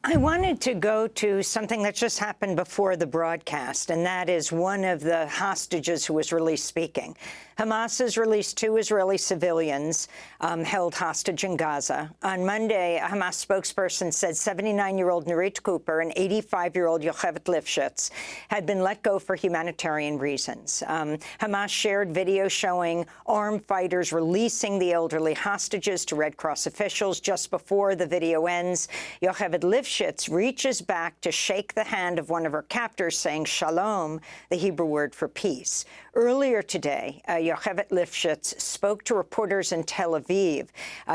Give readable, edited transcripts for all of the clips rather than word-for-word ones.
I wanted to go to something that just happened before the broadcast, and that is one of the hostages who was released speaking. Hamas has released 2 Israeli civilians held hostage in Gaza. On Monday, a Hamas spokesperson said 79-year-old Nurit Cooper and 85-year-old Yocheved Lifshitz had been let go for humanitarian reasons. Hamas shared video showing armed fighters releasing the elderly hostages to Red Cross officials. Just before the video ends, Yocheved Lifshitz reaches back to shake the hand of one of her captors, saying shalom, the Hebrew word for peace. Earlier today, Yocheved Lifshitz spoke to reporters in Tel Aviv.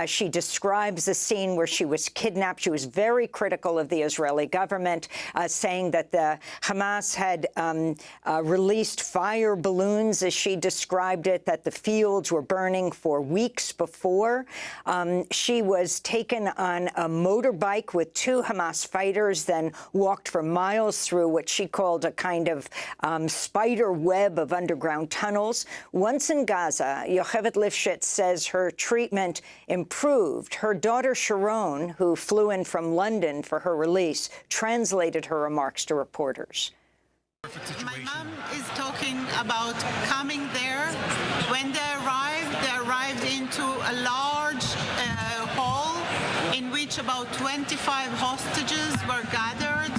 She describes the scene where she was kidnapped. She was very critical of the Israeli government, saying that the Hamas had released fire balloons, as she described it, that the fields were burning for weeks before. She was taken on a motorbike with 2 Hamas fighters, then walked for miles through what she called a kind of spider web of underground tunnels. Once in Gaza, Yocheved Lifshitz says her treatment improved. Her daughter Sharon, who flew in from London for her release, translated her remarks to reporters. My mom is talking about coming there. When they arrived into a large hall in which about 25 hostages were gathered.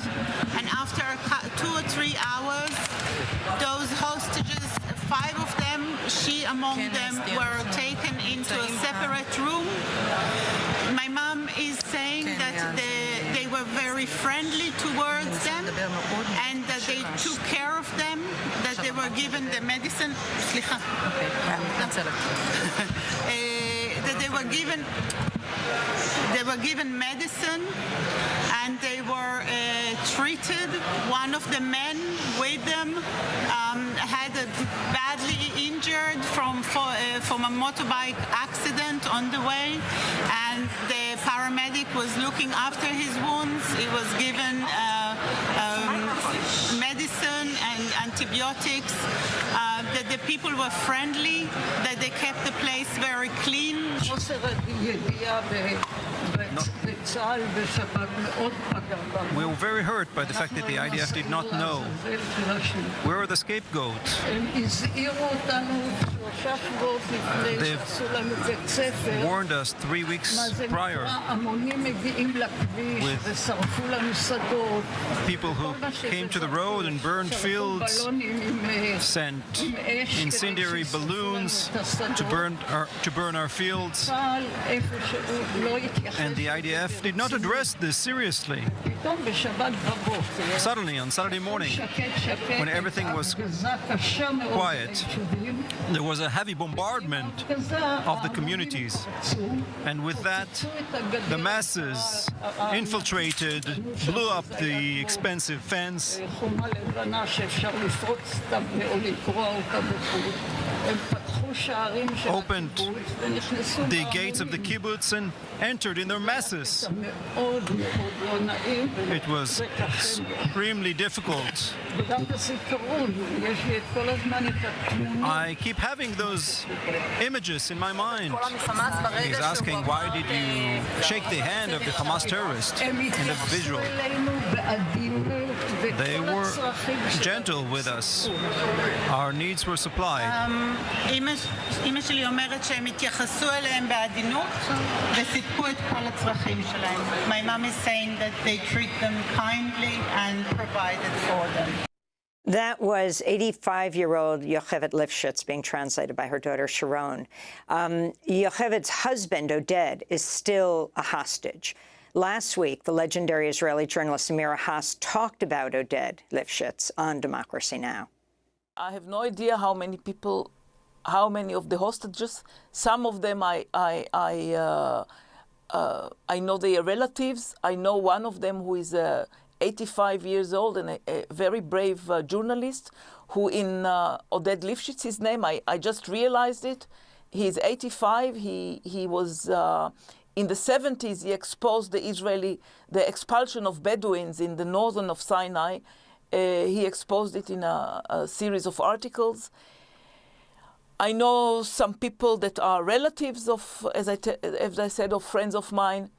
And after 2 or 3 hours, those hostages, 5 of them, she among them, were taken into a separate room. My mom is saying that they were very friendly towards them and that they took care of them, that they were given the medicine. That they were given medicine and they were treated. One of the men with them had a badly injured from a motorbike accident on the way, and the paramedic was looking after his wounds. He was given medicine and antibiotics. That the people were friendly, that they kept the place very clean. We were very hurt by the fact that the IDF did not know where are the scapegoats. They've warned us 3 weeks prior with people who came to the road and burned fields, sent incendiary balloons to burn our fields. And the IDF did not address this seriously. Suddenly, on Saturday morning, when everything was quiet, there was a heavy bombardment of the communities. And with that, the masses infiltrated, blew up the expensive fence, opened the gates of the kibbutz and entered in their masses. It was extremely difficult. I keep having those images in my mind. He's asking, why did you shake the hand of the Hamas terrorist in the visual? They were gentle with us. Our needs were supplied. אמא שלי אומרת שהם התייחסו אליהם בעדינות וסיפקו את כל הצרכים שלהם. My mom is saying that they treat them kindly and provided for them. That was 85-year-old Yocheved Lifshitz being translated by her daughter Sharon. Yocheved's husband, Oded, is still a hostage. Last week, the legendary Israeli journalist Amira Haas talked about Oded Lifshitz on Democracy Now! I have no idea how many people, how many of the hostages. Some of them I know their relatives. I know one of them who is 85 years old and a very brave journalist who in Oded Lifshitz, his name, I just realized it. He's 85. He was in the 70s. He exposed the expulsion of Bedouins in the northern of Sinai. He exposed it in a series of articles. I know some people that are relatives of, as I said, of friends of mine.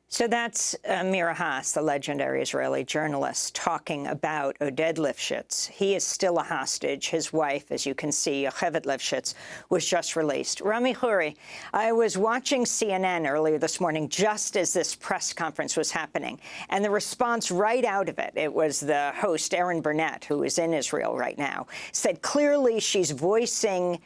So that's Mira Haas, the legendary Israeli journalist, talking about Oded Lifshitz. He is still a hostage. His wife, as you can see, Yocheved Lifshitz, was just released. Rami Khoury, I was watching CNN earlier this morning just as this press conference was happening, and the response right out of it, it was the host, Erin Burnett, who is in Israel right now, said clearly she's voicing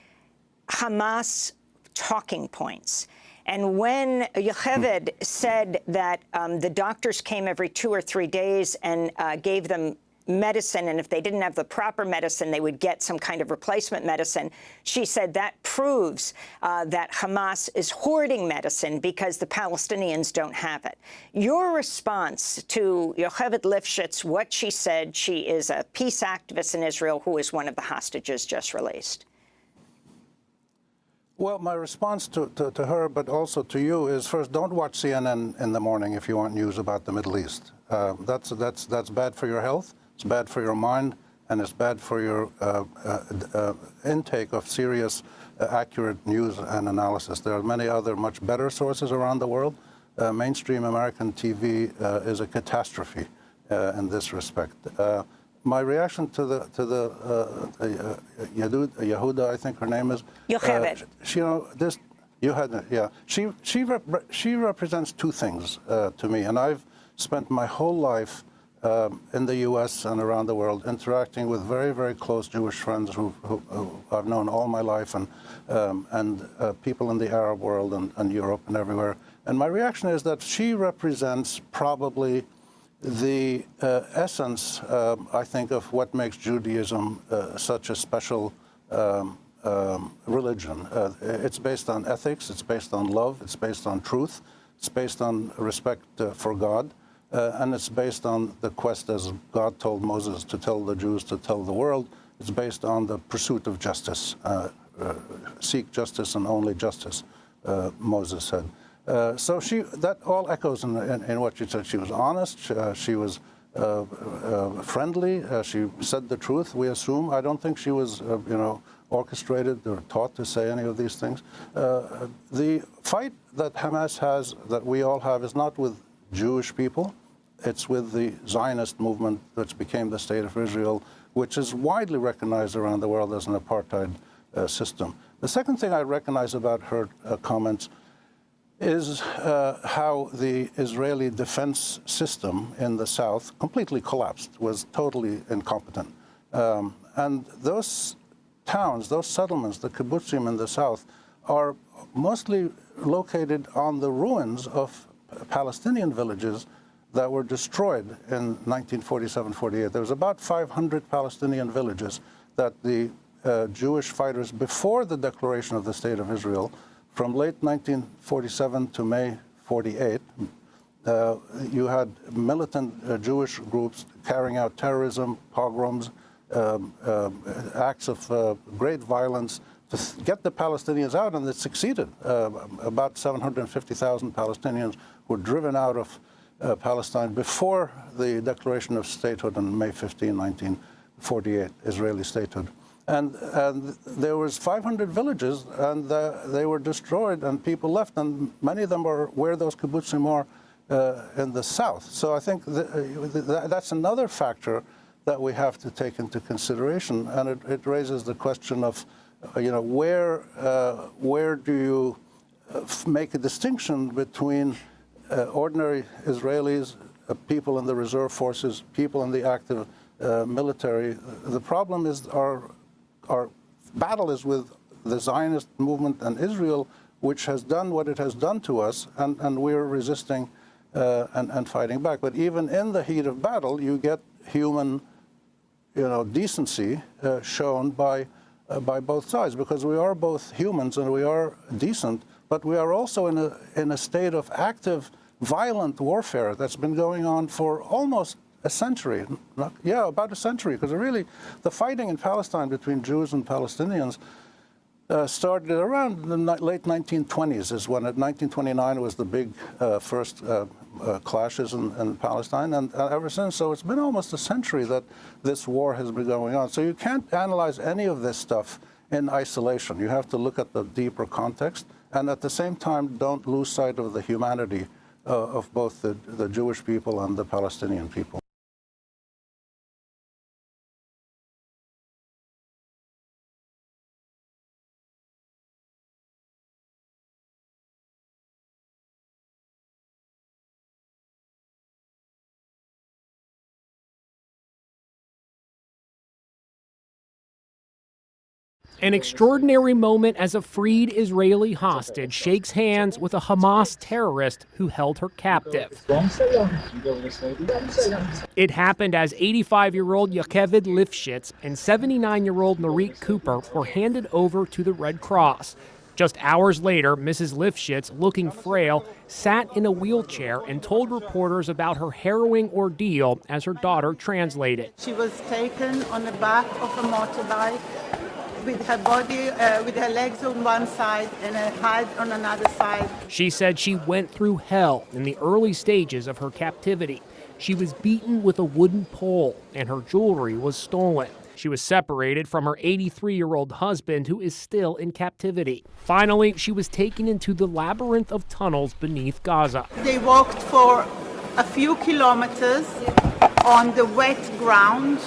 Hamas talking points. And when Yocheved said that the doctors came every 2 or 3 days and gave them medicine, and if they didn't have the proper medicine, they would get some kind of replacement medicine, she said that proves that Hamas is hoarding medicine because the Palestinians don't have it. Your response to Yocheved Lifshitz, what she said, she is a peace activist in Israel who is one of the hostages just released. Well, my response to her, but also to you, is first, don't watch CNN in the morning if you want news about the Middle East. That's bad for your health, it's bad for your mind, and it's bad for your intake of serious, accurate news and analysis. There are many other much better sources around the world. Mainstream American TV is a catastrophe in this respect. My reaction to the Yehuda, I think her name is. Yocheved. She represents two things to me, and I've spent my whole life in the U.S. and around the world interacting with very, very close Jewish friends who I've known all my life, and people in the Arab world and Europe and everywhere. And my reaction is that she represents probably the essence, I think, of what makes Judaism such a special religion. It's based on ethics, it's based on love, it's based on truth, it's based on respect for God, and it's based on the quest, as God told Moses to tell the Jews to tell the world. It's based on the pursuit of justice. Seek justice and only justice, Moses said. So that all echoes in what she said. She was honest. She was friendly. She said the truth, we assume. I don't think she was, orchestrated or taught to say any of these things. The fight that Hamas has, that we all have, is not with Jewish people. It's with the Zionist movement, which became the State of Israel, which is widely recognized around the world as an apartheid system. The second thing I recognize about her comments is how the Israeli defense system in the south completely collapsed, was totally incompetent. And those towns, those settlements, the kibbutzim in the south, are mostly located on the ruins of Palestinian villages that were destroyed in 1947-48. There was about 500 Palestinian villages that the Jewish fighters, before the declaration of the State of Israel, from late 1947 to May 48, you had militant Jewish groups carrying out terrorism, pogroms, acts of great violence to get the Palestinians out, and it succeeded. About 750,000 Palestinians were driven out of Palestine before the declaration of statehood on May 15, 1948, Israeli statehood. And there was 500 villages, and they were destroyed, and people left, and many of them are where those kibbutzim are in the south. So I think that's another factor that we have to take into consideration, and it raises the question of, where do you make a distinction between ordinary Israelis, people in the reserve forces, people in the active military? The problem is our battle is with the Zionist movement and Israel, which has done what it has done to us, and we're resisting and fighting back. But even in the heat of battle, you get human, decency shown by both sides, because we are both humans and we are decent, but we are also in a state of active, violent warfare that's been going on for almost a century. About a century, because really the fighting in Palestine between Jews and Palestinians started around the late 1920s, is when, at 1929, was the big first clashes in Palestine, and ever since. So it's been almost a century that this war has been going on. So you can't analyze any of this stuff in isolation. You have to look at the deeper context, and at the same time, don't lose sight of the humanity of both the Jewish people and the Palestinian people. An extraordinary moment as a freed Israeli hostage shakes hands with a Hamas terrorist who held her captive. It happened as 85-year-old Yocheved Lifshitz and 79-year-old Nurit Cooper were handed over to the Red Cross. Just hours later, Mrs. Lifshitz, looking frail, sat in a wheelchair and told reporters about her harrowing ordeal as her daughter translated. She was taken on the back of a motorbike with her body, with her legs on one side and her head on another side. She said she went through hell in the early stages of her captivity. She was beaten with a wooden pole and her jewelry was stolen. She was separated from her 83-year-old husband, who is still in captivity. Finally, she was taken into the labyrinth of tunnels beneath Gaza. They walked for a few kilometers on the wet ground.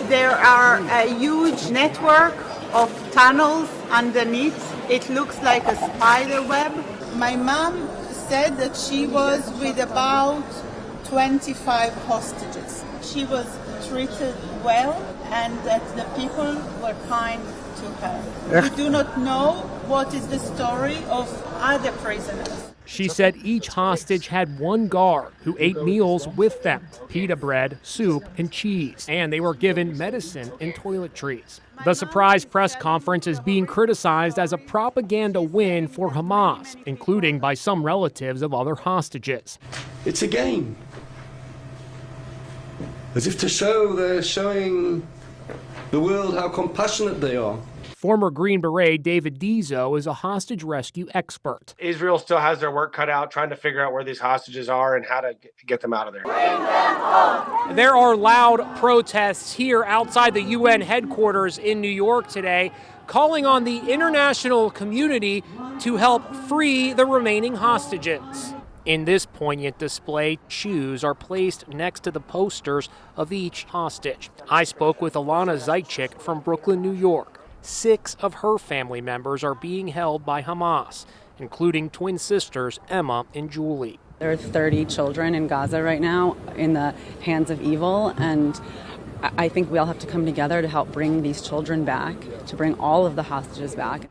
There are a huge network of tunnels underneath. It looks like a spider web. My mom said that she was with about 25 hostages. She was treated well and that the people were kind to her. We do not know what is the story of other prisoners. She said each hostage had one guard who ate meals with them, pita bread, soup, and cheese, and they were given medicine and toiletries. The surprise press conference is being criticized as a propaganda win for Hamas, including by some relatives of other hostages. It's a game. As if to show they're showing the world how compassionate they are. Former Green Beret David Dizo is a hostage rescue expert. Israel still has their work cut out trying to figure out where these hostages are and how to get them out of there. There are loud protests here outside the UN headquarters in New York today, calling on the international community to help free the remaining hostages. In this poignant display, shoes are placed next to the posters of each hostage. I spoke with Alana Zajcik from Brooklyn, New York. 6 of her family members are being held by Hamas, including twin sisters Emma and Julie. There are 30 children in Gaza right now in the hands of evil, and I think we all have to come together to help bring these children back, to bring all of the hostages back.